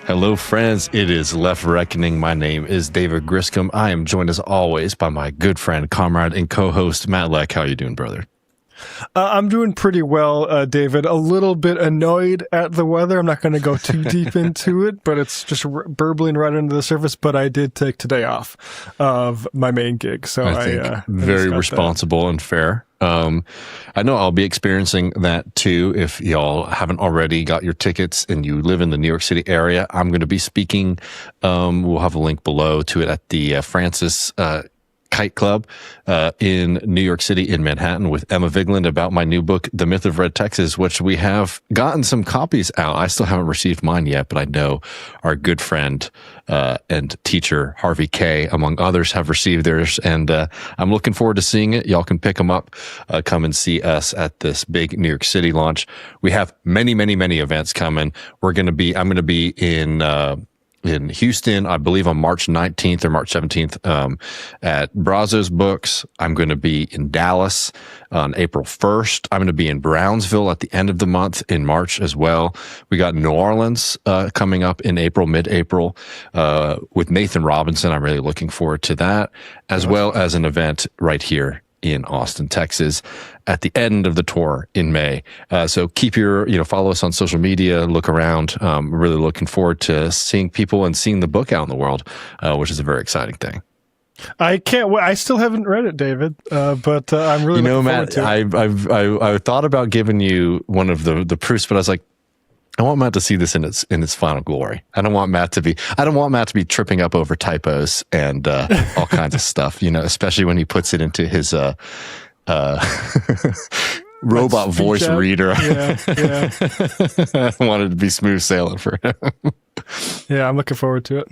Hello, friends. It is Left Reckoning. My name is David Griscom. I am joined as always by my good friend, comrade, and co-host Matt Leck. How are you doing, brother? I'm doing pretty well, David. A little bit annoyed at the weather. I'm not going to go too deep into it, but it's just burbling right under the surface. But I did take today off of my main gig, so I think very responsible and fair. I know I'll be experiencing that too. If y'all haven't already got your tickets and you live in the New York City area, I'm going to be speaking. We'll have a link below to it at the Francis Kite Club in New York City in Manhattan with Emma Vigeland about my new book, The Myth of Red Texas, which we have gotten some copies out. I still haven't received mine yet, but I know our good friend and teacher Harvey K, among others, have received theirs, and I'm looking forward to seeing it. Y'all can pick them up. Come and see us at this big New York City launch. We have many events coming. I'm going to be in Houston, I believe on March 19th or March 17th at Brazos Books. I'm going to be in Dallas on April 1st. I'm going to be in Brownsville at the end of the month in March as well. We got New Orleans coming up in April, mid-April, with Nathan Robinson. I'm really looking forward to that, as well as an event right here in Austin, Texas, at the end of the tour in May. So keep follow us on social media, look around. Really looking forward to seeing people and seeing the book out in the world, which is a very exciting thing. I can't wait. I still haven't read it, David, but I'm really looking forward to it. I thought about giving you one of the proofs, but I was like, I want Matt to see this in its final glory. I don't want Matt to be tripping up over typos and all kinds of stuff, especially when he puts it into his robot voice reader. Yeah. I wanted to be smooth sailing for him. Yeah, I'm looking forward to it.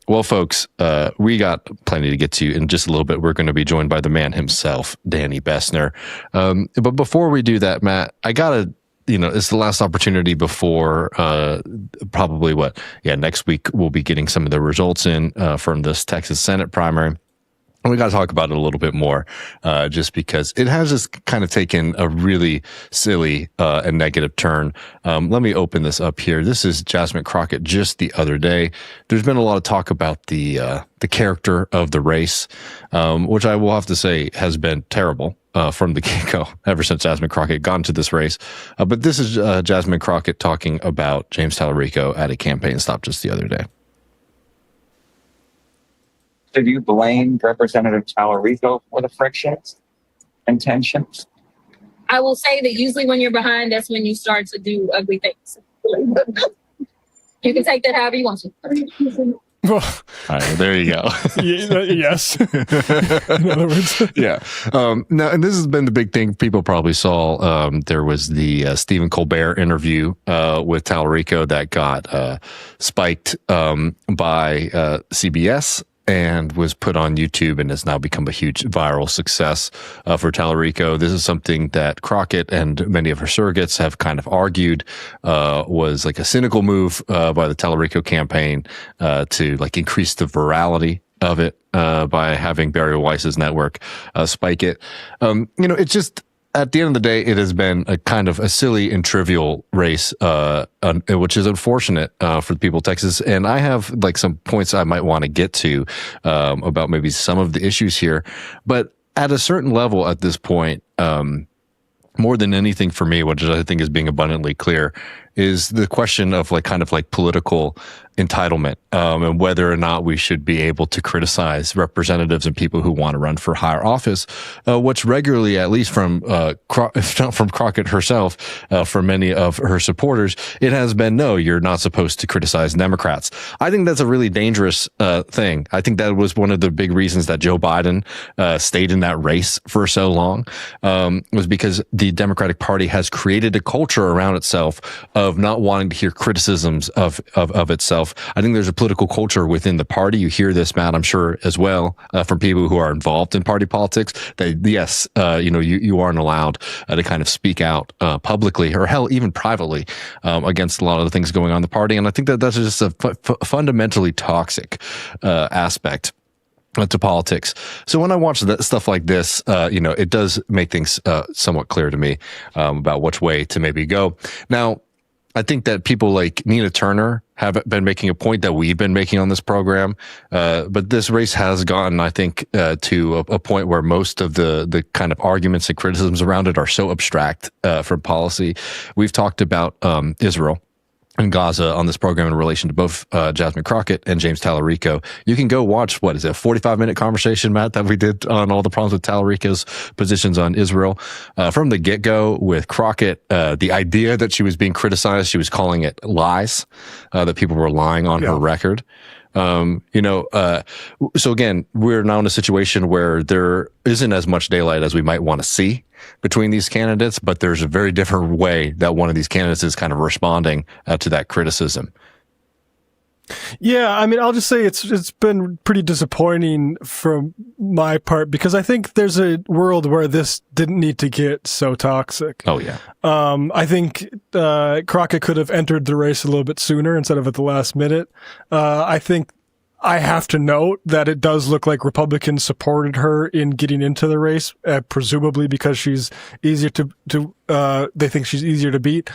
Well, folks, we got plenty to get to. In just a little bit, we're going to be joined by the man himself, Daniel Bessner. But before we do that, Matt, I gotta. It's the last opportunity before probably next week we'll be getting some of the results in from this Texas Senate primary. And we got to talk about it a little bit more just because it has just kind of taken a really silly and negative turn. Let me open this up here. This is Jasmine Crockett just the other day. There's been a lot of talk about the character of the race, which I will have to say has been terrible. From the get-go, ever since Jasmine Crockett got into this race. But this is Jasmine Crockett talking about James Talarico at a campaign stop just the other day. Did you blame Representative Talarico for the frictions and tensions? I will say that usually when you're behind, that's when you start to do ugly things. You can take that however you want to. All right, there you go. Yes. In other words. Yeah. Now, and this has been the big thing people probably saw. There was the Stephen Colbert interview with Talarico that got spiked by CBS and was put on YouTube and has now become a huge viral success for Talarico. This is something that Crockett and many of her surrogates have kind of argued was like a cynical move by the Talarico campaign to like increase the virality of it by having Barry Weiss's network spike it. It's just, at the end of the day, it has been a kind of a silly and trivial race, which is unfortunate for the people of Texas. And I have like some points I might want to get to about maybe some of the issues here. But at a certain level at this point, more than anything for me, which I think is being abundantly clear, is the question of kind of political entitlement and whether or not we should be able to criticize representatives and people who want to run for higher office, which regularly, at least from if not from Crockett herself, from many of her supporters, it has been, no, you're not supposed to criticize Democrats. I think that's a really dangerous thing. I think that was one of the big reasons that Joe Biden stayed in that race for so long, was because the Democratic Party has created a culture around itself of not wanting to hear criticisms of itself. I think there's a political culture within the party. You hear this, Matt, I'm sure as well, from people who are involved in party politics, that yes, you aren't allowed to kind of speak out publicly, or hell, even privately, against a lot of the things going on in the party. And I think that that's just a fundamentally toxic aspect to politics. So when I watch stuff like this, it does make things somewhat clear to me about which way to maybe go. Now, I think that people like Nina Turner have been making a point that we've been making on this program. But this race has gotten, I think, to a point where most of the kind of arguments and criticisms around it are so abstract from policy. We've talked about Israel and Gaza on this program in relation to both Jasmine Crockett and James Talarico. You can go watch, what is it, a 45-minute conversation, Matt, that we did on all the problems with Talarico's positions on Israel. From the get-go with Crockett, the idea that she was being criticized, she was calling it lies, that people were lying on her record. So again, we're now in a situation where there isn't as much daylight as we might want to see between these candidates, but there's a very different way that one of these candidates is kind of responding to that criticism. Yeah, I mean, I'll just say it's been pretty disappointing from my part, because I think there's a world where this didn't need to get so toxic. Oh, yeah. I think Crockett could have entered the race a little bit sooner instead of at the last minute. I think I have to note that it does look like Republicans supported her in getting into the race, presumably because she's easier they think she's easier to beat.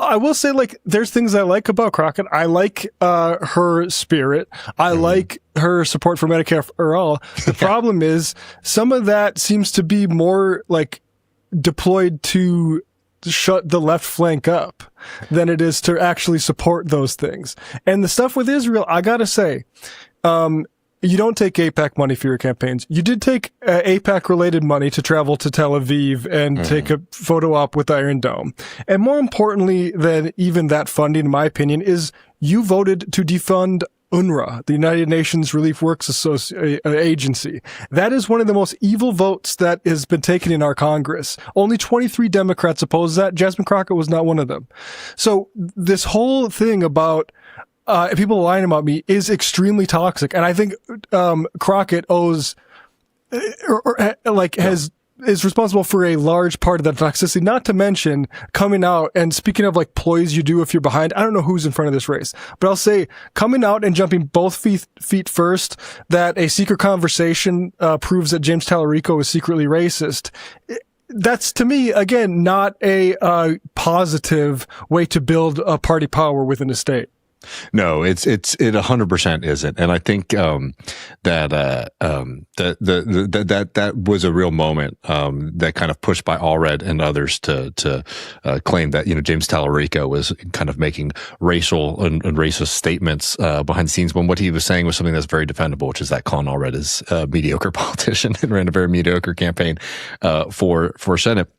I will say, like, there's things I like about Crockett. I like her spirit. I like her support for Medicare for all. The problem is some of that seems to be more like deployed to shut the left flank up than it is to actually support those things. And the stuff with Israel, I gotta say, you don't take AIPAC money for your campaigns. You did take AIPAC-related money to travel to Tel Aviv and take a photo op with Iron Dome. And more importantly than even that funding, in my opinion, is you voted to defund UNRWA, the United Nations Relief Works Agency. That is one of the most evil votes that has been taken in our Congress. Only 23 Democrats opposed that. Jasmine Crockett was not one of them. So this whole thing about people lying about me is extremely toxic. And I think Crockett owes, is responsible for a large part of that toxicity, not to mention coming out and speaking of like ploys you do if you're behind. I don't know who's in front of this race, but I'll say coming out and jumping both feet first, that a secret conversation proves that James Talarico is secretly racist. That's, to me, again, not a positive way to build a party power within a state. No, it 100% isn't, and I think that was a real moment that kind of pushed by Allred and others to claim that James Talarico was kind of making racial and racist statements behind the scenes when what he was saying was something that's very defendable, which is that Colin Allred is a mediocre politician and ran a very mediocre campaign for Senate.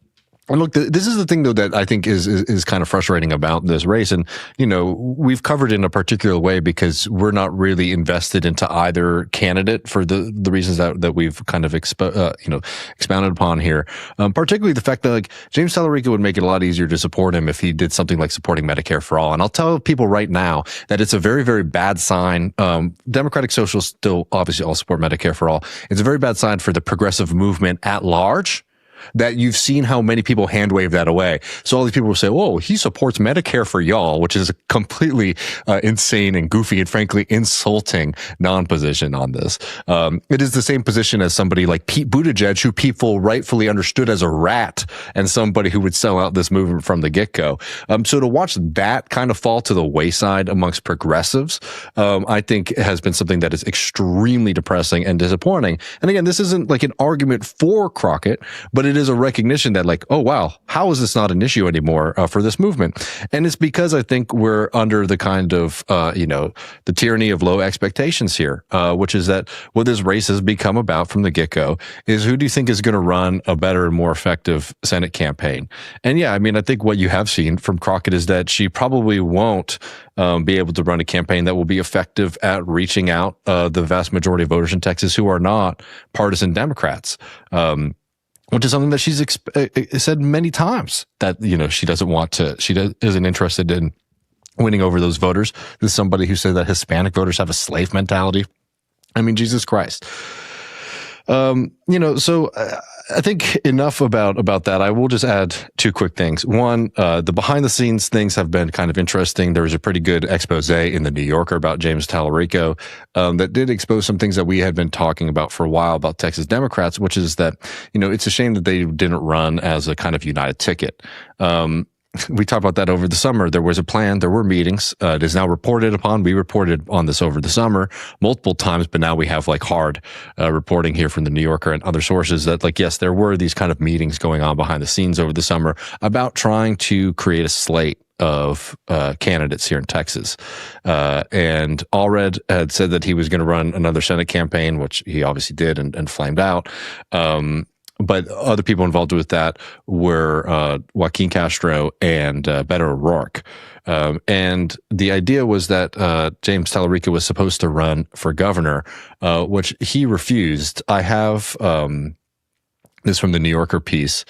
And look, this is the thing, though, that I think is kind of frustrating about this race. And, we've covered it in a particular way because we're not really invested into either candidate for the reasons that we've kind of expounded upon here. Particularly the fact that, like, James Talarico would make it a lot easier to support him if he did something like supporting Medicare for all. And I'll tell people right now that it's a very, very bad sign. Democratic Socialists still obviously all support Medicare for all. It's a very bad sign for the progressive movement at large that you've seen how many people hand wave that away. So all these people will say, "Oh, he supports Medicare for y'all," which is a completely insane and goofy and frankly insulting non-position on this. It is the same position as somebody like Pete Buttigieg, who people rightfully understood as a rat and somebody who would sell out this movement from the get-go. So to watch that kind of fall to the wayside amongst progressives, I think has been something that is extremely depressing and disappointing. And again, this isn't like an argument for Crockett, but it is a recognition that, like, oh, wow, how is this not an issue anymore for this movement? And it's because I think we're under the kind of, the tyranny of low expectations here, which is that what this race has become about from the get-go is who do you think is going to run a better and more effective Senate campaign? And yeah, I mean, I think what you have seen from Crockett is that she probably won't be able to run a campaign that will be effective at reaching out the vast majority of voters in Texas who are not partisan Democrats. Which is something that she's said many times that, she isn't interested in winning over those voters. This is somebody who said that Hispanic voters have a slave mentality. I mean, Jesus Christ. So I think enough about that. I will just add two quick things. One, the behind the scenes things have been kind of interesting. There was a pretty good expose in the New Yorker about James Talarico that did expose some things that we had been talking about for a while about Texas Democrats, which is that, it's a shame that they didn't run as a kind of united ticket. we talked about that over the summer. There was a plan. There were meetings. It is now reported upon. We reported on this over the summer multiple times, but now we have like hard reporting here from the New Yorker and other sources that like, yes, there were these kind of meetings going on behind the scenes over the summer about trying to create a slate of candidates here in Texas. And Allred had said that he was going to run another Senate campaign, which he obviously did and flamed out. But other people involved with that were Joaquin Castro and Beto O'Rourke. And the idea was that James Talarico was supposed to run for governor, which he refused. I have this from the New Yorker piece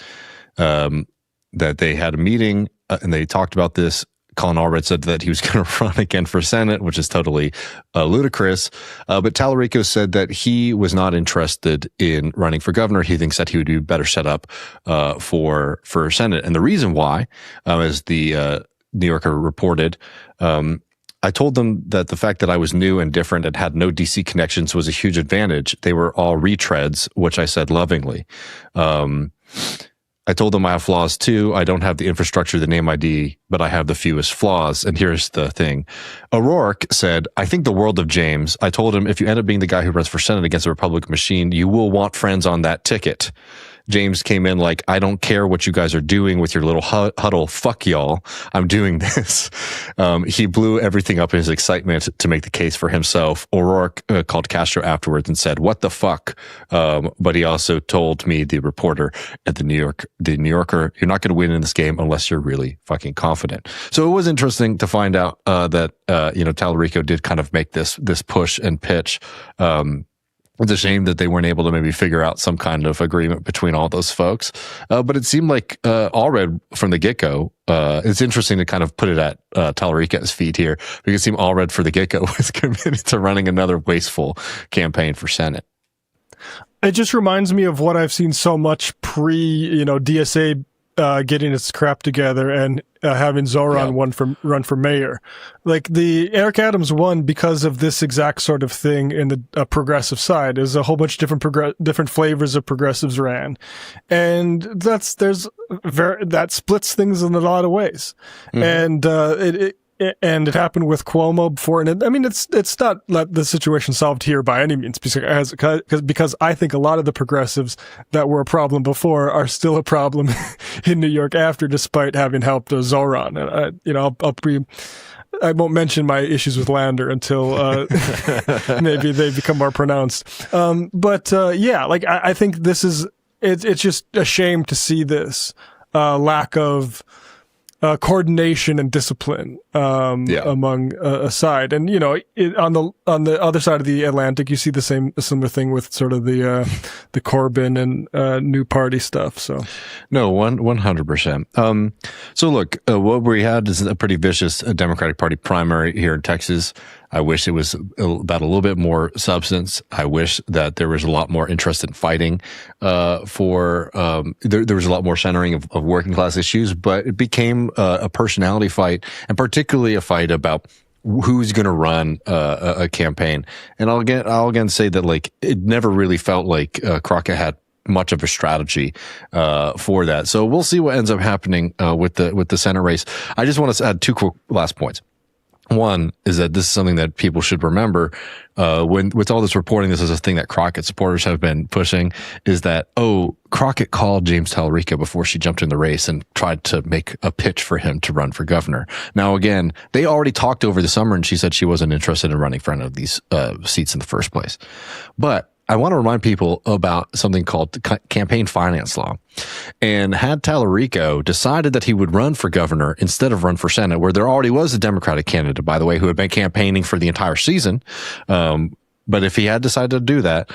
that they had a meeting and they talked about this. Colin Allred said that he was going to run again for Senate, which is totally ludicrous. But Talarico said that he was not interested in running for governor. He thinks that he would be better set up for Senate. And the reason why, as the New Yorker reported, I told them that the fact that I was new and different and had no DC connections was a huge advantage. They were all retreads, which I said lovingly. I told them I have flaws too. I don't have the infrastructure, the name ID, but I have the fewest flaws. And here's the thing. O'Rourke said, I think the world of James. I told him, if you end up being the guy who runs for Senate against the Republican machine, you will want friends on that ticket. James came in like, I don't care what you guys are doing with your little huddle. Fuck y'all. I'm doing this. He blew everything up in his excitement to make the case for himself. O'Rourke called Castro afterwards and said, what the fuck? But he also told me, the reporter at the New Yorker, you're not going to win in this game unless you're really fucking confident. So it was interesting to find out that Talarico did kind of make this push and pitch. It's a shame that they weren't able to maybe figure out some kind of agreement between all those folks. But it seemed like Allred from the get-go, it's interesting to kind of put it at Talarico's feet here, because it seemed Allred for the get-go was committed to running another wasteful campaign for Senate. It just reminds me of what I've seen so much DSA getting its crap together and having Zoran run for mayor. Like the Eric Adams won because of this exact sort of thing in the progressive side. There's a whole bunch of different flavors of progressives ran, and that splits things in a lot of ways. Mm-hmm. And it happened with Cuomo before, and it's not the situation solved here by any means, because I think a lot of the progressives that were a problem before are still a problem in New York after, despite having helped Zoran. And I won't mention my issues with Lander until maybe they become more pronounced. I think this is it's just a shame to see this lack of coordination and discipline among a side, and on the other side of the Atlantic, you see a similar thing with sort of the Corbyn and new party stuff. So, no, 100%. So look, what we had is a pretty vicious Democratic Party primary here in Texas. I wish it was about a little bit more substance. I wish that there was a lot more interest in fighting there was a lot more centering of working class issues, but it became a personality fight, and particularly a fight about who's going to run a campaign. And I'll again say that like it never really felt like Crockett had much of a strategy for that. So we'll see what ends up happening with the Senate race. I just want to add two quick last points. One is that this is something that people should remember with all this reporting. This is a thing that Crockett supporters have been pushing, is that, Crockett called James Talarico before she jumped in the race and tried to make a pitch for him to run for governor. Now, again, they already talked over the summer, and she said she wasn't interested in running for any of these seats in the first place. But I want to remind people about something called campaign finance law. And had Talarico decided that he would run for governor instead of run for Senate, where there already was a Democratic candidate, by the way, who had been campaigning for the entire season. But if he had decided to do that,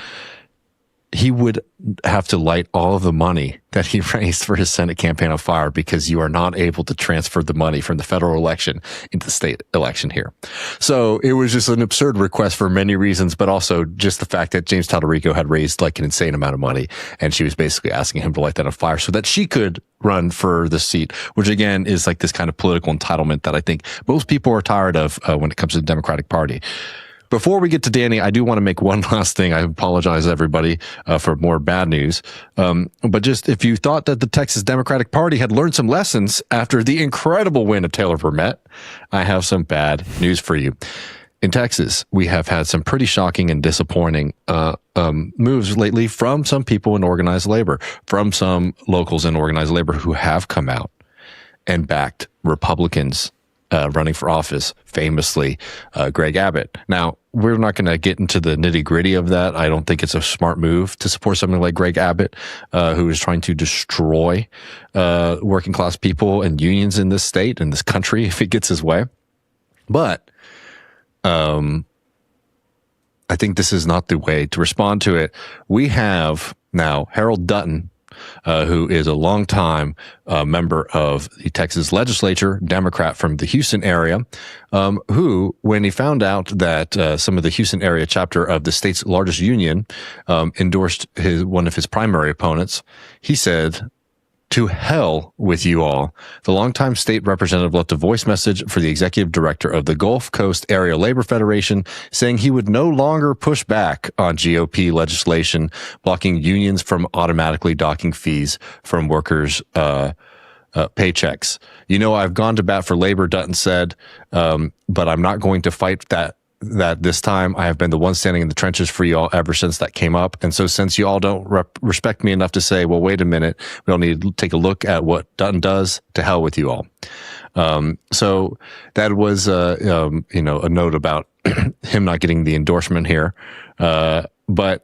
he would have to light all of the money that he raised for his Senate campaign on fire, because you are not able to transfer the money from the federal election into the state election here. So it was just an absurd request for many reasons, but also just the fact that James Talarico had raised like an insane amount of money, and she was basically asking him to light that on fire so that she could run for the seat, which again is like this kind of political entitlement that I think most people are tired of when it comes to the Democratic Party. Before we get to Danny, I do want to make one last thing. I apologize, everybody, for more bad news. But just if you thought that the Texas Democratic Party had learned some lessons after the incredible win of Taylor Vermette, I have some bad news for you. In Texas, we have had some pretty shocking and disappointing moves lately from some people in organized labor, from some locals in organized labor who have come out and backed Republicans running for office, famously Greg Abbott. Now, we're not going to get into the nitty gritty of that. I don't think it's a smart move to support something like Greg Abbott, who is trying to destroy working class people and unions in this state, in this country, if it gets his way. But I think this is not the way to respond to it. We have now Harold Dutton, who is a longtime member of the Texas legislature, Democrat from the Houston area, who, when he found out that some of the Houston area chapter of the state's largest union endorsed one of his primary opponents, he said, "To hell with you all." The longtime state representative left a voice message for the executive director of the Gulf Coast Area Labor Federation, saying he would no longer push back on GOP legislation blocking unions from automatically docking fees from workers' paychecks. "You know, I've gone to bat for labor," Dutton said, "but I'm not going to fight that this time. I have been the one standing in the trenches for you all ever since that came up. And so since you all don't respect me enough to say, well, wait a minute, we don't need to take a look at what Dutton does, to hell with you all." So that was, a note about him not getting the endorsement here. But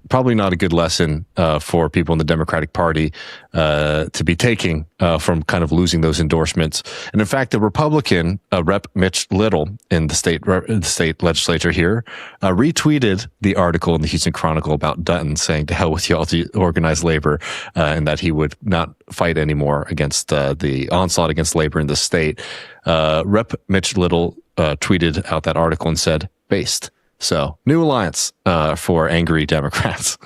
probably not a good lesson for people in the Democratic Party to be taking from kind of losing those endorsements. And in fact, the Republican Rep. Mitch Little in the state legislature here retweeted the article in the Houston Chronicle about Dutton saying, "To hell with y'all to organized labor," and that he would not fight anymore against the onslaught against labor in the state. Rep. Mitch Little tweeted out that article and said, "Based." So, new alliance for angry Democrats.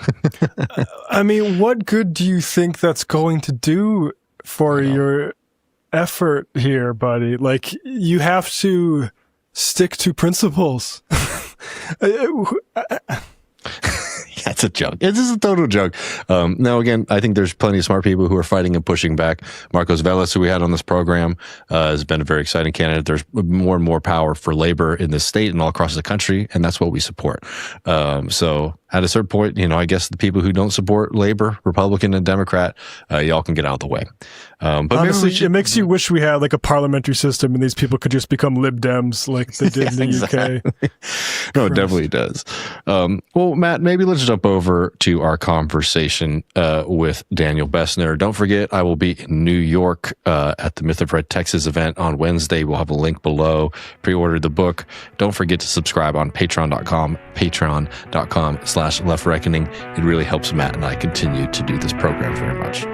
I mean, what good do you think that's going to do for your effort here, buddy? Like, you have to stick to principles. That's a joke. This is a total joke. Now, again, I think there's plenty of smart people who are fighting and pushing back. Marcos Velez, who we had on this program, has been a very exciting candidate. There's more and more power for labor in this state and all across the country, and that's what we support. So at a certain point, I guess the people who don't support labor, Republican and Democrat, y'all can get out of the way. But honestly, it makes you wish we had like a parliamentary system and these people could just become Lib Dems like they did in the UK. No, it definitely does. Well, Matt, maybe let's jump over to our conversation with Daniel Bessner. Don't forget, I will be in New York at the Myth of Red Texas event on Wednesday. We'll have a link below. Pre-order the book. Don't forget to subscribe on patreon.com/Left Reckoning. It really helps Matt and I continue to do this program very much.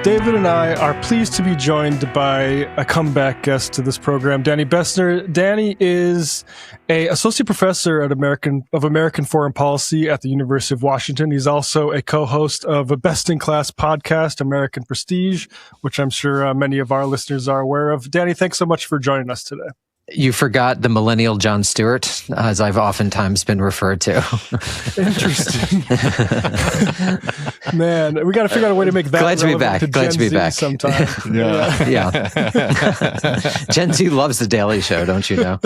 David and I are pleased to be joined by a comeback guest to this program, Danny Bessner. Danny is an associate professor of American Foreign Policy at the University of Washington. He's also a co-host of a best-in-class podcast, American Prestige, which I'm sure many of our listeners are aware of. Danny, thanks so much for joining us today. You forgot the millennial Jon Stewart, as I've oftentimes been referred to. Interesting. Man, we got to figure out a way to make that Glad to be back. Glad to be back sometime. Yeah. Gen Z loves The Daily Show, don't you know?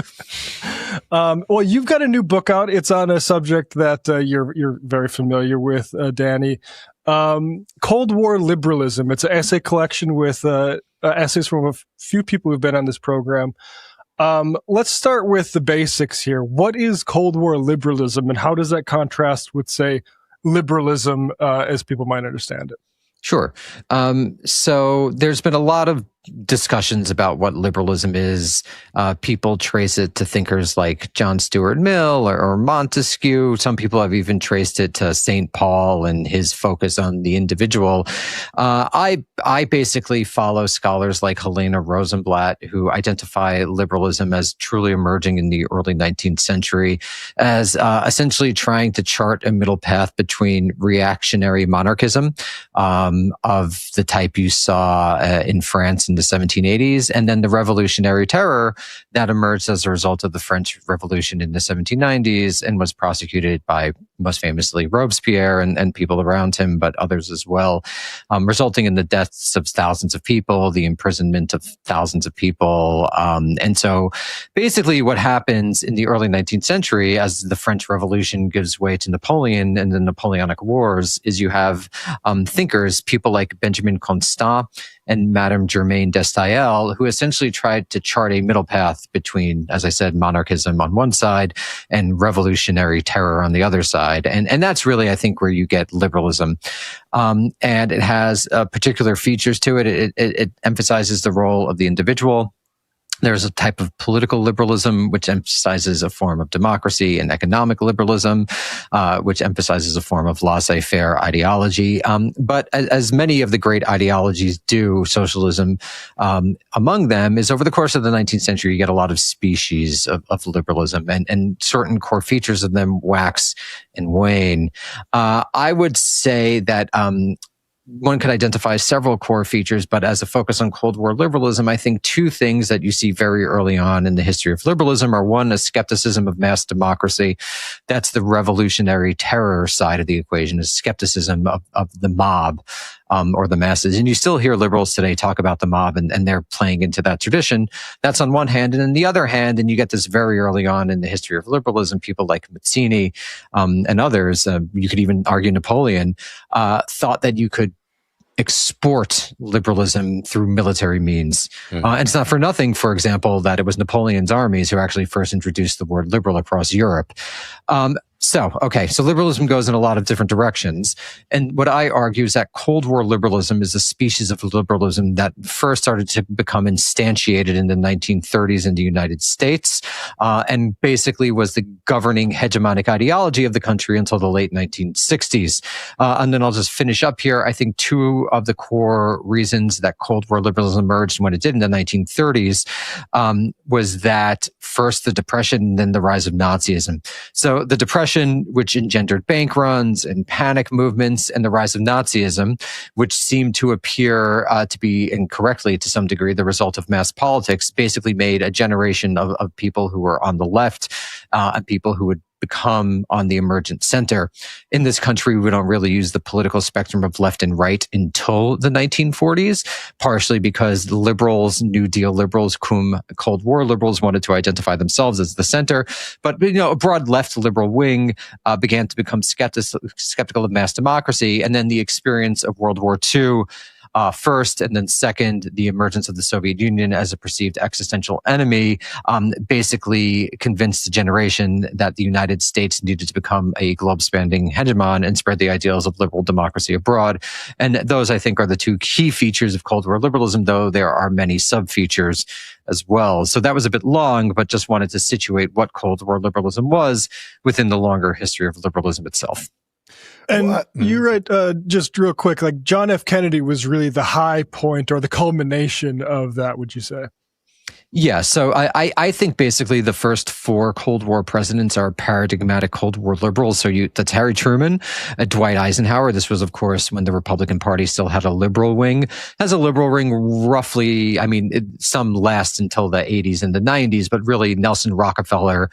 Well, you've got a new book out. It's on a subject that you're very familiar with, Danny. Cold War Liberalism. It's an essay collection with essays from a few people who've been on this program. Let's start with the basics here. What is Cold War liberalism, and how does that contrast with, say, liberalism as people might understand it? Sure. So there's been a lot of discussions about what liberalism is. People trace it to thinkers like John Stuart Mill or Montesquieu. Some people have even traced it to St. Paul and his focus on the individual. I basically follow scholars like Helena Rosenblatt, who identify liberalism as truly emerging in the early 19th century as essentially trying to chart a middle path between reactionary monarchism of the type you saw in France in the 1780s, and then the revolutionary terror that emerged as a result of the French Revolution in the 1790s and was prosecuted by, most famously, Robespierre and people around him, but others as well, resulting in the deaths of thousands of people, the imprisonment of thousands of people. And so basically what happens in the early 19th century as the French Revolution gives way to Napoleon and the Napoleonic Wars is you have thinkers, people like Benjamin Constant and Madame Germaine d'Estaël, who essentially tried to chart a middle path between, as I said, monarchism on one side and revolutionary terror on the other side. And that's really, I think, where you get liberalism. And it has particular features to it. It emphasizes the role of the individual. There's a type of political liberalism which emphasizes a form of democracy, and economic liberalism, which emphasizes a form of laissez-faire ideology. But as many of the great ideologies do, socialism among them is over the course of the 19th century, you get a lot of species of liberalism, and certain core features of them wax and wane. I would say that one could identify several core features, but as a focus on Cold War liberalism, I think two things that you see very early on in the history of liberalism are, one, a skepticism of mass democracy. That's the revolutionary terror side of the equation, is skepticism of the mob, or the masses. And you still hear liberals today talk about the mob, and they're playing into that tradition. That's on one hand. And on the other hand, and you get this very early on in the history of liberalism, people like Mazzini and others, you could even argue Napoleon, thought that you could export liberalism through military means. And it's not for nothing, for example, that it was Napoleon's armies who actually first introduced the word liberal across Europe. So liberalism goes in a lot of different directions. And what I argue is that Cold War liberalism is a species of liberalism that first started to become instantiated in the 1930s in the United States, and basically was the governing hegemonic ideology of the country until the late 1960s. And then I'll just finish up here. I think two of the core reasons that Cold War liberalism emerged when it did in the 1930s was that first the Depression and then the rise of Nazism. So the Depression, which engendered bank runs and panic movements, and the rise of Nazism, which seemed to appear to be incorrectly to some degree the result of mass politics, basically made a generation of people who were on the left and people who would become on the emergent center. In this country, we don't really use the political spectrum of left and right until the 1940s, partially because liberals, New Deal liberals, cum Cold War liberals, wanted to identify themselves as the center. But a broad left liberal wing began to become skeptical of mass democracy. And then the experience of World War II, first, and then second, the emergence of the Soviet Union as a perceived existential enemy, basically convinced a generation that the United States needed to become a globe-spanning hegemon and spread the ideals of liberal democracy abroad. And those, I think, are the two key features of Cold War liberalism, though there are many sub-features as well. So that was a bit long, but just wanted to situate what Cold War liberalism was within the longer history of liberalism itself. And you're right, just real quick, like John F. Kennedy was really the high point or the culmination of that, would you say? Yeah, so I think basically the first four Cold War presidents are paradigmatic Cold War liberals. So that's Harry Truman, Dwight Eisenhower. This was, of course, when the Republican Party still had a liberal wing. Has a liberal wing roughly, some last until the 80s and the 90s, but really Nelson Rockefeller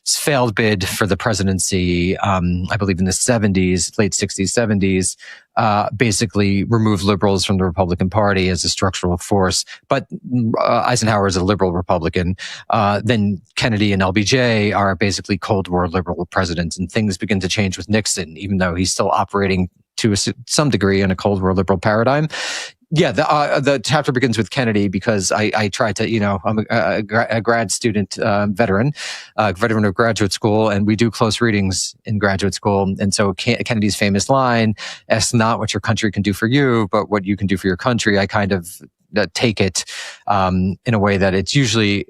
failed bid for the presidency, I believe in the 70s, late 60s, 70s, basically removed liberals from the Republican Party as a structural force. But Eisenhower is a liberal Republican. Then Kennedy and LBJ are basically Cold War liberal presidents, and things begin to change with Nixon, even though he's still operating to some degree in a Cold War liberal paradigm. Yeah, the chapter begins with Kennedy because I tried to, I'm a grad student, veteran of graduate school, and we do close readings in graduate school. And so Kennedy's famous line, "Ask not what your country can do for you, but what you can do for your country," I kind of take it in a way that it's usually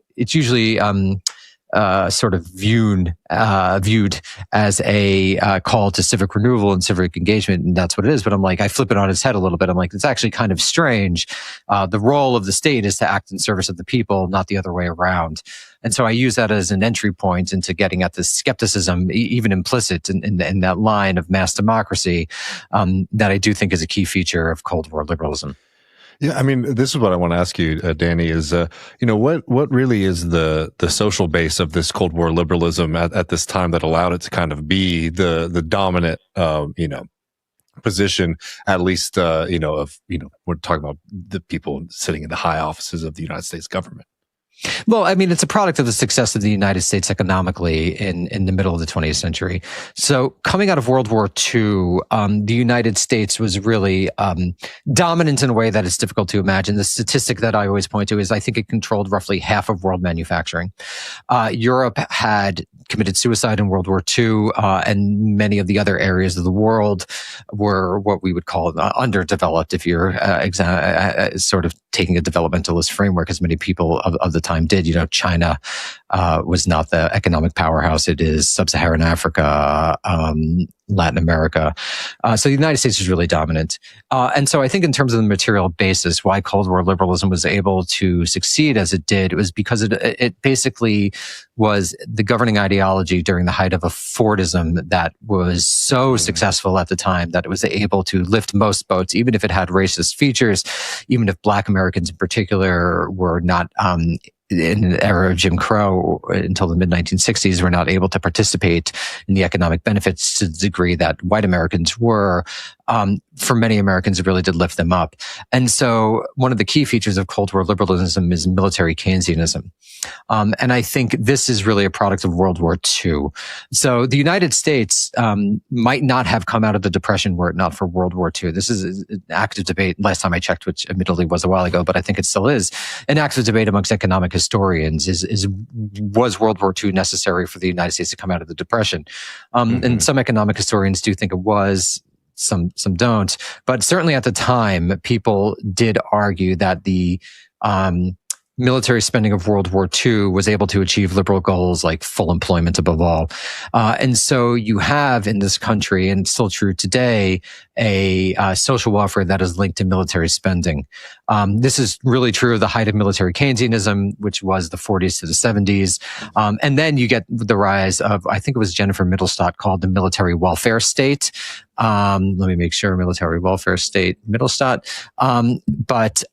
sort of viewed as a call to civic renewal and civic engagement, and that's what it is. But I'm like, I flip it on its head a little bit. I'm like, it's actually kind of strange. The role of the state is to act in service of the people, not the other way around. And so I use that as an entry point into getting at this skepticism, even implicit in that line of mass democracy, that I do think is a key feature of Cold War liberalism. Yeah, I mean, this is what I want to ask you, Danny, is, what really is the social base of this Cold War liberalism at this time that allowed it to kind of be the dominant, position, at least, we're talking about the people sitting in the high offices of the United States government. Well, I mean, it's a product of the success of the United States economically in the middle of the 20th century. So coming out of World War II, the United States was really dominant in a way that it's difficult to imagine. The statistic that I always point to is I think it controlled roughly half of world manufacturing. Europe had committed suicide in World War II, and many of the other areas of the world were what we would call underdeveloped, if you're sort of taking a developmentalist framework, as many people of the time did. China was not the economic powerhouse it is. Sub-Saharan Africa, Latin America. So the United States was really dominant. And so I think in terms of the material basis, why Cold War liberalism was able to succeed as it did, it was because it basically was the governing ideology during the height of a Fordism that was so successful at the time that it was able to lift most boats, even if it had racist features, even if Black Americans in particular were not in an era of Jim Crow until the mid-1960s, were not able to participate in the economic benefits to the degree that white Americans were. For many Americans, it really did lift them up. And so one of the key features of Cold War liberalism is military Keynesianism. And I think this is really a product of World War II. So the United States might not have come out of the Depression were it not for World War II. This is an active debate. Last time I checked, which admittedly was a while ago, but I think it still is an active debate amongst economic historians. Was World War II necessary for the United States to come out of the Depression? And some economic historians do think it was. Some don't, but certainly at the time, people did argue that the military spending of World War II was able to achieve liberal goals like full employment above all. And so you have in this country, and it's still true today, a social welfare that is linked to military spending. This is really true of the height of military Keynesianism, which was the 40s to the 70s. And then you get the rise of, I think it was Jennifer Middlestadt, called the military welfare state. Let me make sure, military welfare state, Middlestadt. But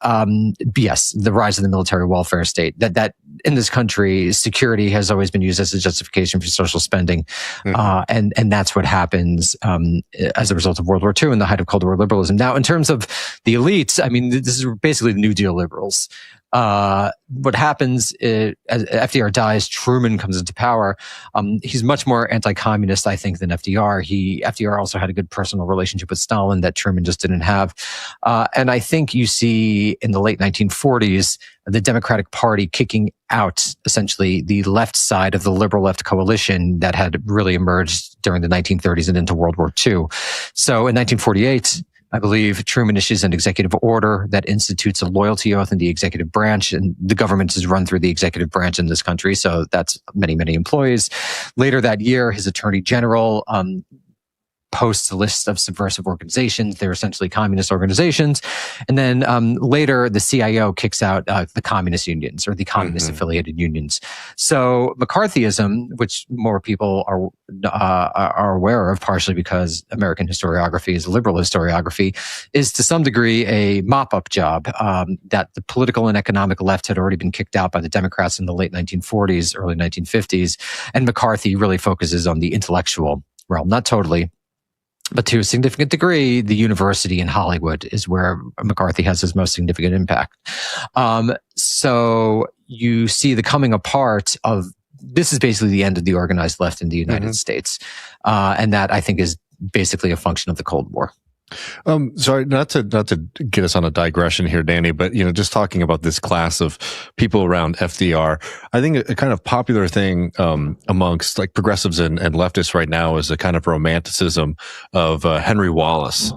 yes, the rise of the military welfare state, that in this country, security has always been used as a justification for social spending. And that's what happens, as a result of World War II and the height of Cold War liberalism. Now, in terms of the elites, I mean, this is basically the New Deal liberals. What happens as FDR dies, Truman comes into power. He's much more anti-communist, I think, than FDR. FDR also had a good personal relationship with Stalin that Truman just didn't have. And I think you see in the late 1940s, the Democratic Party kicking out essentially the left side of the liberal left coalition that had really emerged during the 1930s and into World War II. So in 1948, I believe Truman issues an executive order that institutes a loyalty oath in the executive branch, and the government is run through the executive branch in this country. So that's many, many employees. Later that year, his attorney general posts a list of subversive organizations. They're essentially communist organizations. And then later, the CIO kicks out the communist unions or the communist affiliated unions. So McCarthyism, which more people are aware of, partially because American historiography is a liberal historiography, is to some degree a mop-up job that the political and economic left had already been kicked out by the Democrats in the late 1940s, early 1950s. And McCarthy really focuses on the intellectual realm, not totally, but to a significant degree, the university in Hollywood is where McCarthy has his most significant impact. So you see the coming apart of, this is basically the end of the organized left in the United States. And that, I think, is basically a function of the Cold War. Sorry, not to get us on a digression here, Danny, but, just talking about this class of people around FDR, I think a kind of popular thing, amongst like progressives and leftists right now is a kind of romanticism of, Henry Wallace.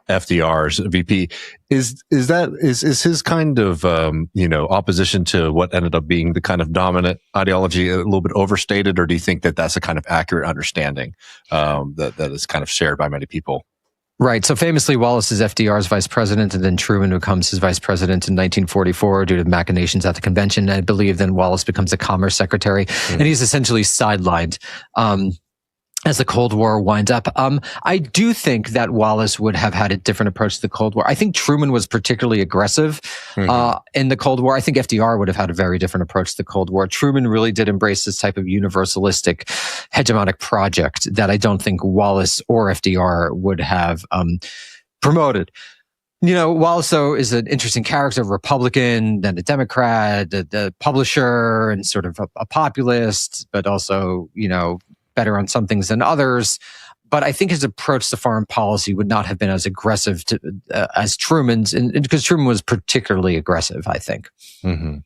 FDR's VP. Is his kind of opposition to what ended up being the kind of dominant ideology a little bit overstated, or do you think that that's a kind of accurate understanding that is kind of shared by many people? Right. So famously, Wallace is FDR's vice president, and then Truman becomes his vice president in 1944 due to machinations at the convention. I believe then Wallace becomes a commerce secretary, and he's essentially sidelined as the Cold War winds up. I do think that Wallace would have had a different approach to the Cold War. I think Truman was particularly aggressive in the Cold War. I think FDR would have had a very different approach to the Cold War. Truman really did embrace this type of universalistic hegemonic project that I don't think Wallace or FDR would have promoted. Wallace, though, is an interesting character, a Republican, then a Democrat, the publisher, and sort of a populist, but also, better on some things than others. But I think his approach to foreign policy would not have been as aggressive as Truman's, because Truman was particularly aggressive, I think. Mm-hmm.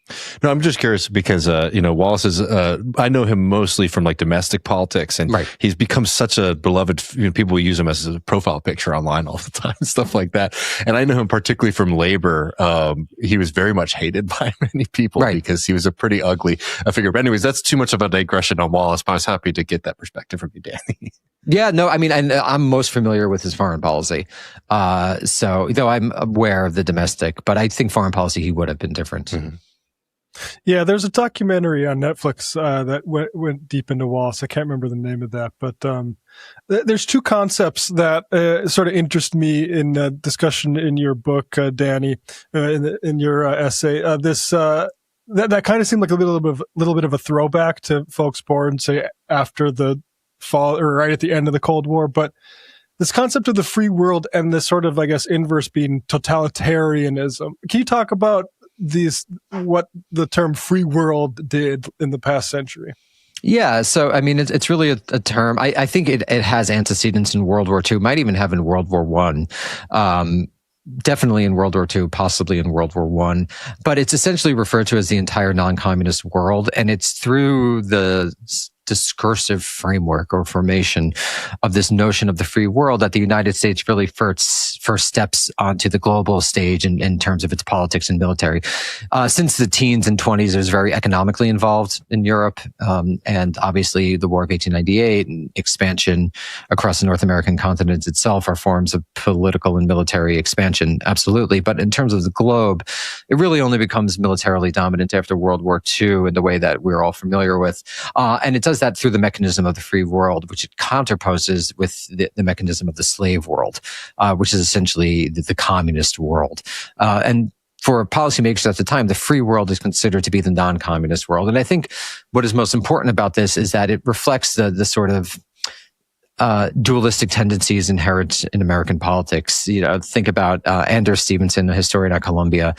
No, I'm just curious because, Wallace is, I know him mostly from like domestic politics, and he's become such a beloved, people use him as a profile picture online all the time, stuff like that. And I know him particularly from labor. He was very much hated by many people because he was a pretty ugly figure. But anyways, that's too much of a digression on Wallace, but I was happy to get that perspective from you, Danny. Yeah, no, I mean, I'm most familiar with his foreign policy. So, though I'm aware of the domestic, but I think foreign policy, he would have been different. Mm-hmm. Yeah, there's a documentary on Netflix that went deep into Wallace. I can't remember the name of that, but there's two concepts that sort of interest me in discussion in your book, Danny, in your essay. That kind of seemed like a little bit of a throwback to folks born, say, after the fall or right at the end of the Cold War, but this concept of the free world and this sort of, I guess, inverse being totalitarianism. Can you talk about what the term free world did in the past century? Yeah, so I mean, it's really a term. I think it has antecedents in World War II. Might even have in World War I. Definitely in World War II, possibly in World War I. But it's essentially referred to as the entire non-communist world, and it's through the discursive framework or formation of this notion of the free world that the United States really first steps onto the global stage in terms of its politics and military. Since the teens and 20s, it was very economically involved in Europe, and obviously the War of 1898 and expansion across the North American continent itself are forms of political and military expansion, absolutely. But in terms of the globe, it really only becomes militarily dominant after World War II in the way that we're all familiar with. And it does that through the mechanism of the free world, which it counterposes with the mechanism of the slave world, which is essentially the communist world. And for policymakers at the time, the free world is considered to be the non-communist world. And I think what is most important about this is that it reflects the sort of dualistic tendencies inherent in American politics. Think about Anders Stevenson, a historian at Columbia,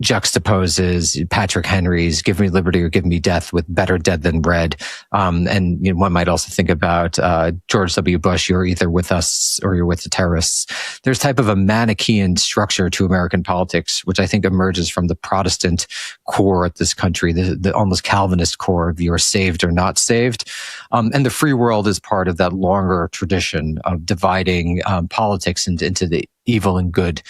juxtaposes Patrick Henry's "Give me liberty or give me death" with "better dead than bread." And one might also think about George W. Bush, "You're either with us or you're with the terrorists." There's type of a Manichaean structure to American politics, which I think emerges from the Protestant core of this country, the almost Calvinist core of "you're saved or not saved." And the free world is part of that longer tradition of dividing politics into the evil and good,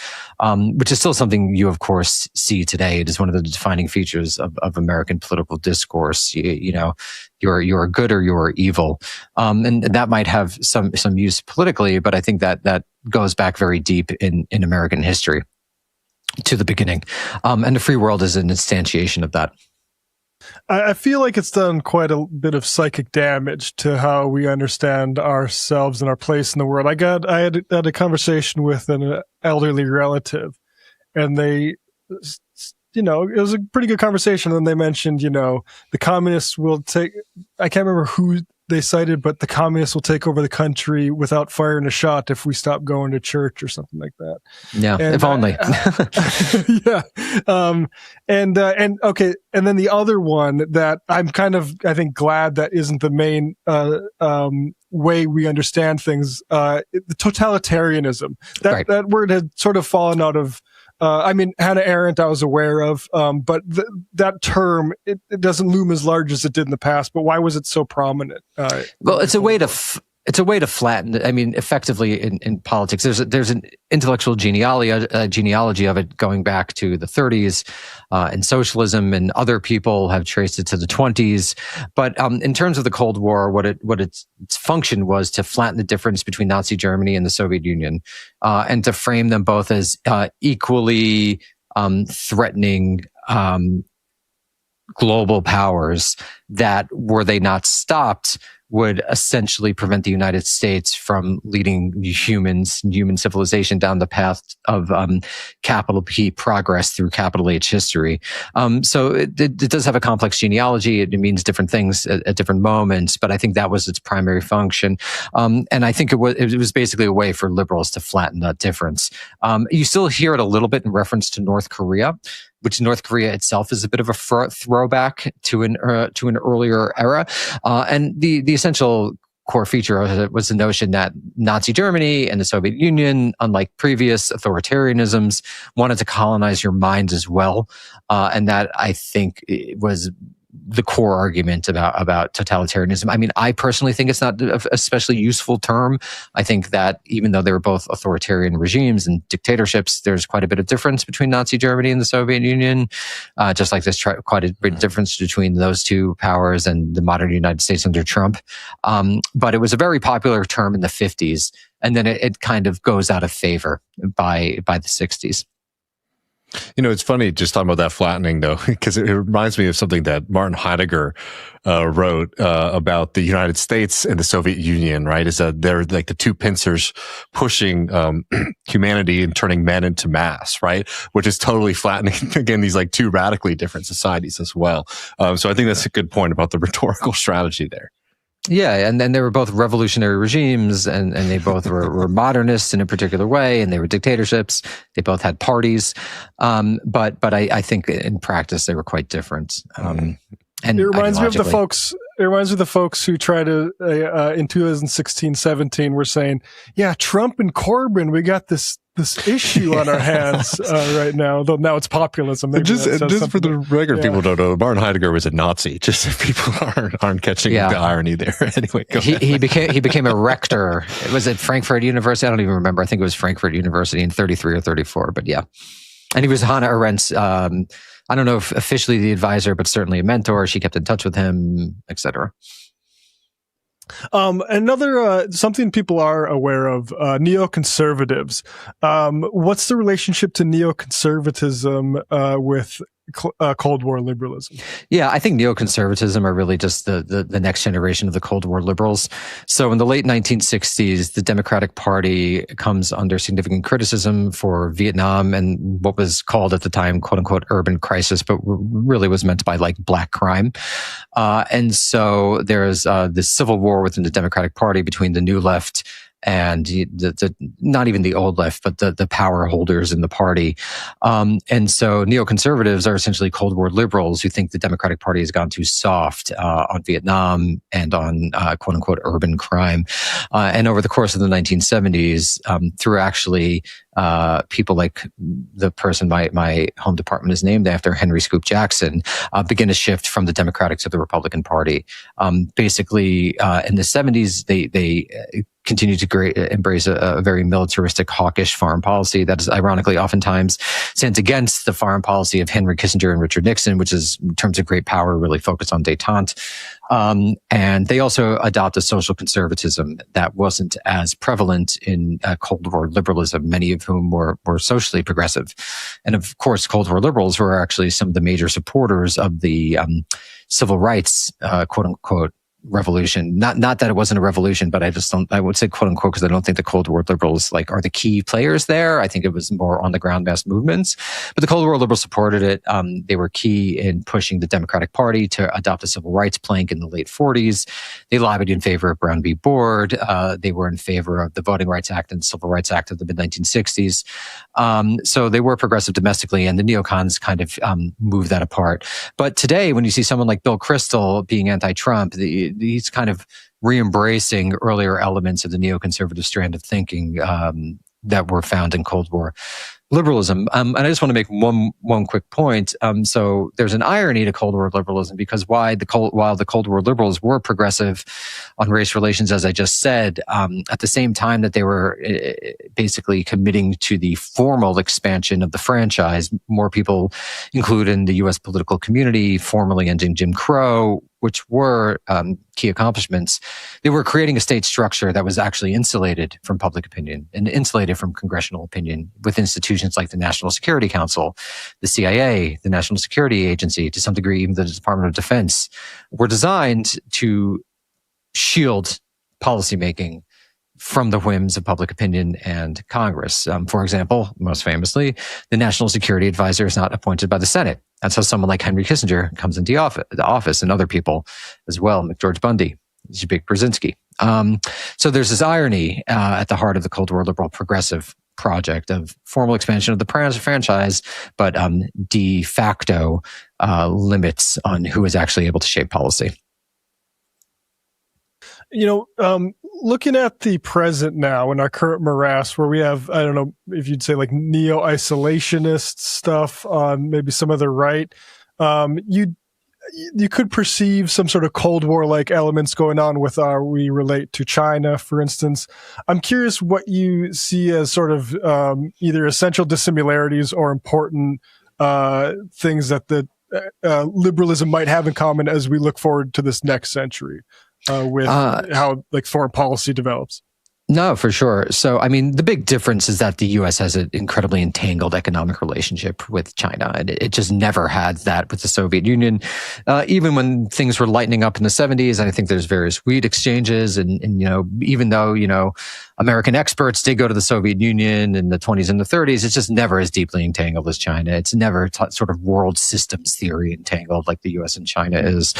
which is still something you, of course, see today. It is one of the defining features of American political discourse. You're good or you're evil, and that might have some use politically, but I think that goes back very deep in American history to the beginning, and the free world is an instantiation of that. I feel like it's done quite a bit of psychic damage to how we understand ourselves and our place in the world. I had a conversation with an elderly relative, and they, it was a pretty good conversation. And they mentioned, the communists will take, I can't remember who they cited, but the communists will take over the country without firing a shot if we stop going to church or something like that. Yeah, and, if only. Yeah. And okay. And then the other one that I'm kind of, I think, glad that isn't the main way we understand things, the totalitarianism. That word had sort of fallen out of, Hannah Arendt I was aware of, but that term, it doesn't loom as large as it did in the past. But why was it so prominent? Well, it's a way to it's a way to flatten. I mean, effectively in politics, there's an intellectual genealogy of it going back to the 30s, and socialism, and other people have traced it to the 20s. But in terms of the Cold War, what its function was to flatten the difference between Nazi Germany and the Soviet Union, and to frame them both as equally threatening global powers that, were they not stopped, would essentially prevent the United States from leading human civilization down the path of capital P progress through capital H history. So it does have a complex genealogy. It means different things at different moments, but I think that was its primary function. And I think it was basically a way for liberals to flatten that difference. You still hear it a little bit in reference to North Korea, which North Korea itself is a bit of a throwback to an earlier era. And the essential core feature of it was the notion that Nazi Germany and the Soviet Union, unlike previous authoritarianisms, wanted to colonize your minds as well. And that, I think, was the core argument about totalitarianism. I mean, I personally think it's not an especially useful term. I think that even though they were both authoritarian regimes and dictatorships, there's quite a bit of difference between Nazi Germany and the Soviet Union, just like there's quite a bit of difference between those two powers and the modern United States under Trump. But it was a very popular term in the 50s, and then it kind of goes out of favor by the 60s. You know, it's funny just talking about that flattening, though, because it reminds me of something that Martin Heidegger wrote about the United States and the Soviet Union, right? Is that they're like the two pincers pushing humanity and turning men into mass, right? Which is totally flattening, again, these like two radically different societies as well. So I think that's a good point about the rhetorical strategy there. Yeah, and then they were both revolutionary regimes, and they both were modernists in a particular way, and they were dictatorships. They both had parties, but I think in practice they were quite different. And it reminds me of the folks. It reminds me of the folks who tried to in 2016-17 were saying, "Yeah, Trump and Corbyn, we got this issue on our hands right now." Though now it's populism. Maybe just for the record, people don't know, Martin Heidegger was a Nazi. Just if people aren't catching the irony there. Anyway, he became a rector. Was it Frankfurt University? I don't even remember. I think it was Frankfurt University in 33 or 34. But yeah, and he was Hannah Arendt's. I don't know if officially the advisor, but certainly a mentor. She kept in touch with him, etc. Another something people are aware of, neoconservatives. What's the relationship to neoconservatism with Cold War liberalism? Yeah, I think neoconservatism are really just the next generation of the Cold War liberals. So in the late 1960s, the Democratic Party comes under significant criticism for Vietnam and what was called at the time, quote unquote, urban crisis, but really was meant by like black crime. And so there's this civil war within the Democratic Party between the New Left and the not even the old left, but the power holders in the party. And so neoconservatives are essentially Cold War liberals who think the Democratic Party has gone too soft on Vietnam and on quote unquote urban crime. And over the course of the 1970s, through actually people like the person my home department is named after, Henry Scoop Jackson, begin to shift from the Democratic to the Republican Party. Basically, in the 70s, they continue to embrace a very militaristic, hawkish foreign policy that is ironically oftentimes stands against the foreign policy of Henry Kissinger and Richard Nixon, which is, in terms of great power, really focused on détente. And they also adopt a social conservatism that wasn't as prevalent in Cold War liberalism, many of whom were socially progressive. And of course, Cold War liberals were actually some of the major supporters of the civil rights, quote unquote, revolution. Not that it wasn't a revolution, but I would say quote unquote, because I don't think the Cold War liberals are the key players there. I think it was more on the ground mass movements, but the Cold War liberals supported it. They were key in pushing the Democratic Party to adopt a civil rights plank in the late 40s. They lobbied in favor of Brown v. Board. They were in favor of the Voting Rights Act and Civil Rights Act of the mid-1960s. So they were progressive domestically, and the neocons kind of moved that apart. But today, when you see someone like Bill Kristol being anti-Trump, he's kind of re-embracing earlier elements of the neoconservative strand of thinking that were found in Cold War liberalism. And I just want to make one quick point. So there's an irony to Cold War liberalism, because while the Cold War liberals were progressive on race relations, as I just said, at the same time that they were basically committing to the formal expansion of the franchise, more people included in the U.S. political community, formally ending Jim Crow, which were key accomplishments, they were creating a state structure that was actually insulated from public opinion and insulated from congressional opinion, with institutions like the National Security Council, the CIA, the National Security Agency, to some degree even the Department of Defense, were designed to shield policymaking from the whims of public opinion and Congress. For example, most famously, the National Security Advisor is not appointed by the Senate. That's how someone like Henry Kissinger comes into the office, and other people as well, McGeorge Bundy, Zbigniew Brzezinski. So there's this irony at the heart of the Cold War liberal progressive project of formal expansion of the franchise, but de facto limits on who is actually able to shape policy. Looking at the present now in our current morass, where we have, I don't know if you'd say like neo-isolationist stuff on maybe some of the right, you could perceive some sort of Cold War-like elements going on with how we relate to China, for instance. I'm curious what you see as sort of either essential dissimilarities or important things that the liberalism might have in common as we look forward to this next century. With how like foreign policy develops. No, for sure. So, I mean, the big difference is that the U.S. has an incredibly entangled economic relationship with China, and it just never had that with the Soviet Union. Even when things were lightening up in the 70s, I think there's various wheat exchanges, and even though, American experts did go to the Soviet Union in the 20s and the 30s, it's just never as deeply entangled as China. It's never sort of world systems theory entangled like the U.S. and China is.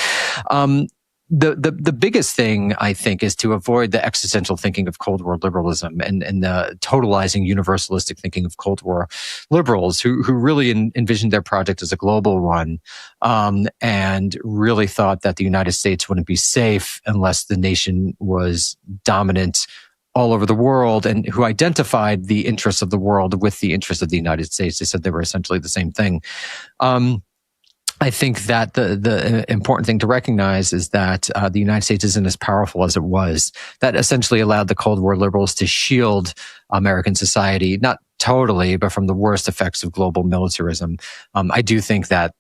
The biggest thing, I think, is to avoid the existential thinking of Cold War liberalism and the totalizing universalistic thinking of Cold War liberals who really envisioned their project as a global one, and really thought that the United States wouldn't be safe unless the nation was dominant all over the world, and who identified the interests of the world with the interests of the United States. They said they were essentially the same thing. I think that the important thing to recognize is that the United States isn't as powerful as it was. That essentially allowed the Cold War liberals to shield American society, not totally, but from the worst effects of global militarism. I do think that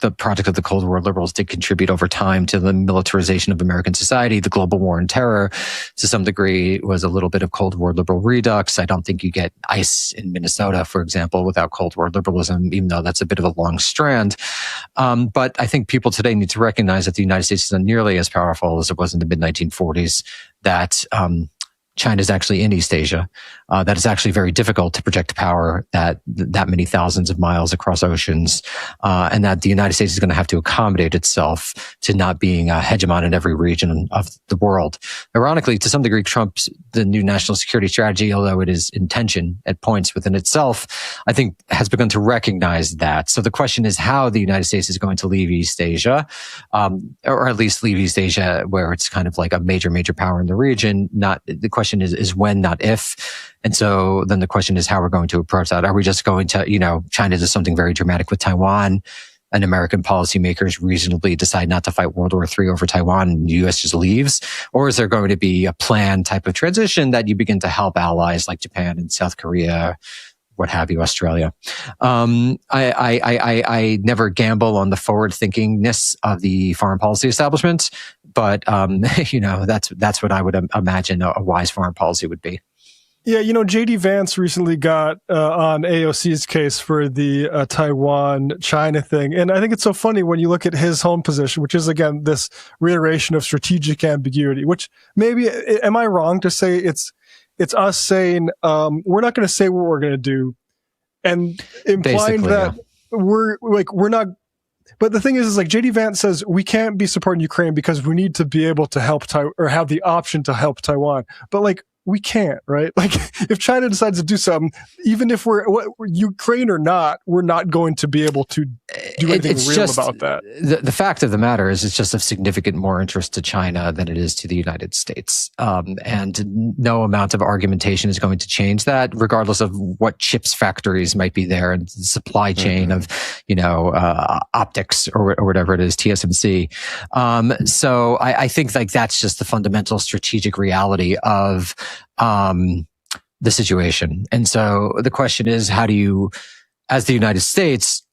the project of the Cold War liberals did contribute over time to the militarization of American society. The global war on terror, to some degree, was a little bit of Cold War liberal redux. I don't think you get ICE in Minnesota, for example, without Cold War liberalism, even though that's a bit of a long strand. But I think people today need to recognize that the United States is not nearly as powerful as it was in the mid-1940s, that China is actually in East Asia, that it's actually very difficult to project power that many thousands of miles across oceans, and that the United States is going to have to accommodate itself to not being a hegemon in every region of the world. Ironically, to some degree, the new national security strategy, although it is in tension at points within itself, I think has begun to recognize that. So the question is how the United States is going to leave East Asia, or at least leave East Asia where it's kind of like a major power in the region. The question is when, not if. And so then the question is how we're going to approach that. Are we just going to, China does something very dramatic with Taiwan, and American policymakers reasonably decide not to fight World War III over Taiwan, and the U.S. just leaves? Or is there going to be a planned type of transition that you begin to help allies like Japan and South Korea, what have you, Australia? I never gamble on the forward thinkingness of the foreign policy establishment, but that's what I would imagine a wise foreign policy would be. Yeah, J.D. Vance recently got on AOC's case for the Taiwan-China thing. And I think it's so funny when you look at his home position, which is, again, this reiteration of strategic ambiguity, which maybe, am I wrong to say it's us saying, we're not going to say what we're going to do, and implying basically, that we're not. But the thing is like J.D. Vance says we can't be supporting Ukraine because we need to be able to help or have the option to help Taiwan. But we can't, right? Like, if China decides to do something, even if we're Ukraine or not, we're not going to be able to do anything real about that. The fact of the matter is, it's just of significant more interest to China than it is to the United States. And no amount of argumentation is going to change that, regardless of what chips factories might be there and the supply chain of, optics or whatever it is, TSMC. So I think like that's just the fundamental strategic reality of the situation. And so the question is, how do you, as the United States,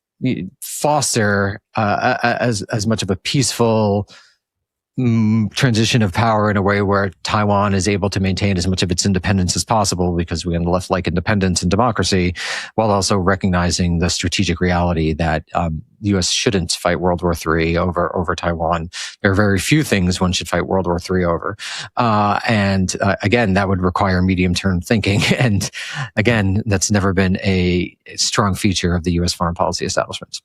foster as much of a peaceful transition of power in a way where Taiwan is able to maintain as much of its independence as possible, because we on the left like independence and democracy, while also recognizing the strategic reality that the U.S. shouldn't fight World War III over Taiwan. There are very few things one should fight World War III over. And again, that would require medium-term thinking. And again, that's never been a strong feature of the U.S. foreign policy establishment.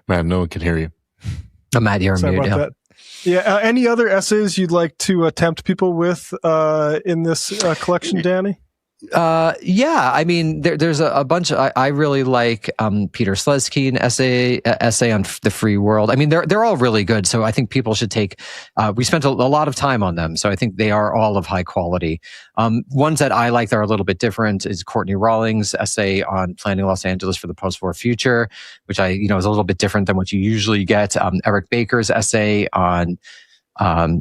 Matt, no one can hear you. Oh, Matt, you're Sorry muted. about that. Yeah. Any other essays you'd like to tempt people with in this collection, Danny? Yeah, I mean, there's a bunch of, I really like Peter Slezkine essay on the free world. I mean, they're all really good. So I think people should take, we spent a lot of time on them. So I think they are all of high quality. Ones that I like that are a little bit different is Courtney Rawlings' essay on planning Los Angeles for the post-war future, which is a little bit different than what you usually get. Eric Baker's essay on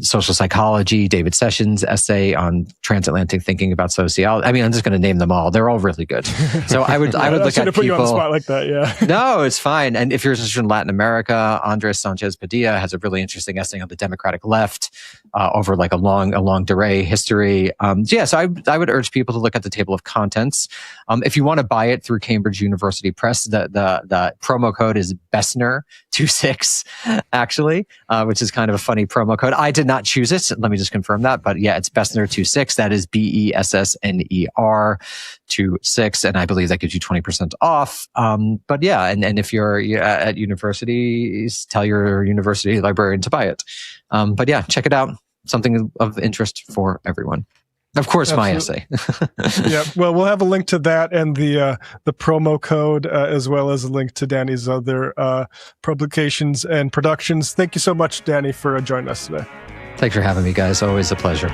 social psychology, David Sessions' essay on transatlantic thinking about sociology. I mean, I'm just going to name them all. They're all really good. So I would look at people. Put you on the spot like that, yeah. No, it's fine. And if you're interested in Latin America, Andres Sanchez Padilla has a really interesting essay on the democratic left over like a long Duray history. So I would urge people to look at the table of contents. If you want to buy it through Cambridge University Press, the promo code is Bessner26, actually, which is kind of a funny promo code. I did not choose it. Let me just confirm that. But yeah, it's Bessner26. That is Bessner 26. And I believe that gives you 20% off. But yeah, and if you're at universities, tell your university librarian to buy it. But yeah, check it out. Something of interest for everyone. Of course, Absolutely. My essay. Yeah, well, we'll have a link to that and the promo code, as well as a link to Danny's other publications and productions. Thank you so much, Danny, for joining us today. Thanks for having me, guys. Always a pleasure.